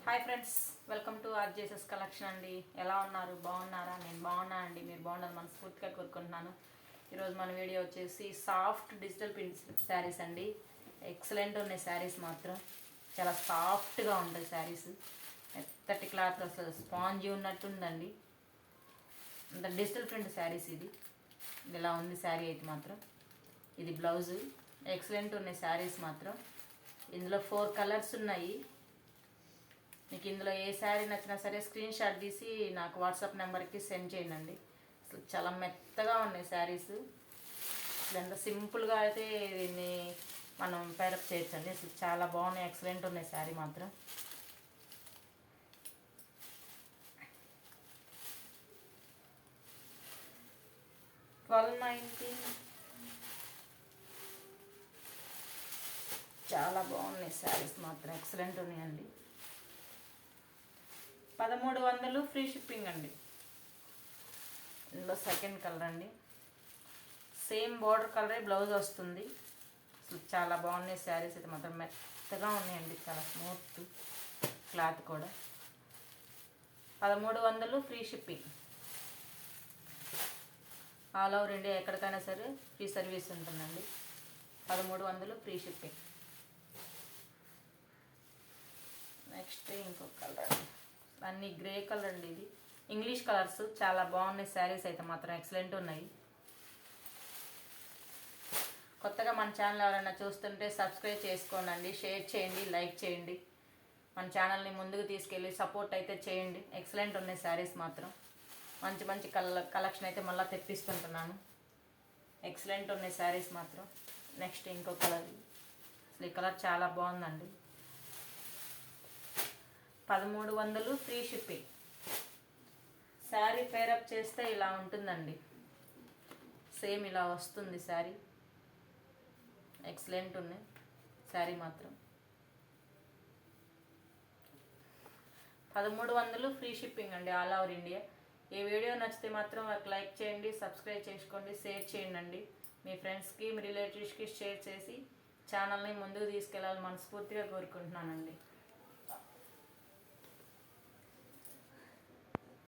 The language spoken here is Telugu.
Hi friends, welcome to RJSS collection అండి. ఎలా ఉన్నారు? బాగున్నారా? నేను బాగున్నానండి. మీరు బాగుండాలి మనస్ఫూర్తిగా కోరుకుంటున్నాను. ఈరోజు మన వీడియో వచ్చేసి సాఫ్ట్ డిజిటల్ ప్రింట్ శారీస్ అండి. ఎక్సలెంట్ ఉన్నాయి శారీస్, మాత్రం చాలా సాఫ్ట్గా ఉంటాయి శారీస్. మెత్తటి క్లాత్, అసలు స్పాంజీ ఉన్నట్టుందండి. అంత డిజిటల్ ప్రింట్ శారీస్. ఇది ఇలా ఉంది శారీ అయితే మాత్రం. ఇది బ్లౌజు. ఎక్సలెంట్ ఉన్నాయి శారీస్ మాత్రం. ఇందులో 4 కలర్స్ ఉన్నాయి. మీకు ఇందులో ఏ శారీ నచ్చినా సరే స్క్రీన్ షాట్ తీసి నాకు వాట్సాప్ నెంబర్కి సెండ్ చేయండి. అసలు చాలా మెత్తగా ఉన్నాయి శారీస్. అసలు ఎంత సింపుల్గా అయితే దీన్ని మనం పేరప్ చేయొచ్చండి. అసలు చాలా బాగున్నాయి, ఎక్సలెంట్ ఉన్నాయి శారీ మాత్రం. $12.90. చాలా బాగున్నాయి శారీస్ మాత్రం, ఎక్సలెంట్ ఉన్నాయండి. 1300 ఫ్రీ షిప్పింగ్ అండి. ఇందులో సెకండ్ కలర్ అండి. సేమ్ బార్డర్ కలరే బ్లౌజ్ వస్తుంది. అసలు చాలా బాగున్నాయి శారీస్ అయితే మాత్రం. మెత్తగా ఉన్నాయండి, చాలా స్మూత్ క్లాత్ కూడా. 1300 free shipping. All over India ఎక్కడికైనా సరే ఫ్రీ సర్వీస్ ఉంటుందండి. 1300 ఫ్రీ షిప్పింగ్. నెక్స్ట్ ఇంకొక కలర్, అన్నీ గ్రే కలర్ అండి. ఇది ఇంగ్లీష్ కలర్స్, చాలా బాగున్నాయి శారీస్ అయితే మాత్రం, ఎక్సలెంట్ ఉన్నాయి. కొత్తగా మన ఛానల్ ఎవరైనా చూస్తుంటే సబ్స్క్రైబ్ చేసుకోండి, షేర్ చేయండి, లైక్ చేయండి. మన ఛానల్ని ముందుకు తీసుకెళ్ళి సపోర్ట్ అయితే చేయండి. ఎక్సలెంట్ ఉన్నాయి శారీస్ మాత్రం. మంచి మంచి కలెక్షన్ అయితే మళ్ళీ తెప్పిస్తుంటున్నాను. ఎక్సలెంట్ ఉన్నాయి శారీస్ మాత్రం. నెక్స్ట్ ఇంకో కలర్. అసలు ఈ కలర్ చాలా బాగుందండి. 1300 ఫ్రీ షిప్పింగ్. శారీ పేరప్ చేస్తే ఇలా ఉంటుందండి. సేమ్ ఇలా వస్తుంది శారీ. ఎక్సలెంట్ ఉన్నాయి శారీ మాత్రం. 1300 ఫ్రీ షిప్పింగ్ అండి, ఆల్ ఓవర్ ఇండియా. ఈ వీడియో నచ్చితే మాత్రం ఒక లైక్ చేయండి, సబ్స్క్రైబ్ చేసుకోండి, షేర్ చేయండి. మీ ఫ్రెండ్స్కి, మీ రిలేటివ్స్కి షేర్ చేసి ఛానల్ని ముందుకు తీసుకెళ్ళాలని మనస్ఫూర్తిగా కోరుకుంటున్నానండి.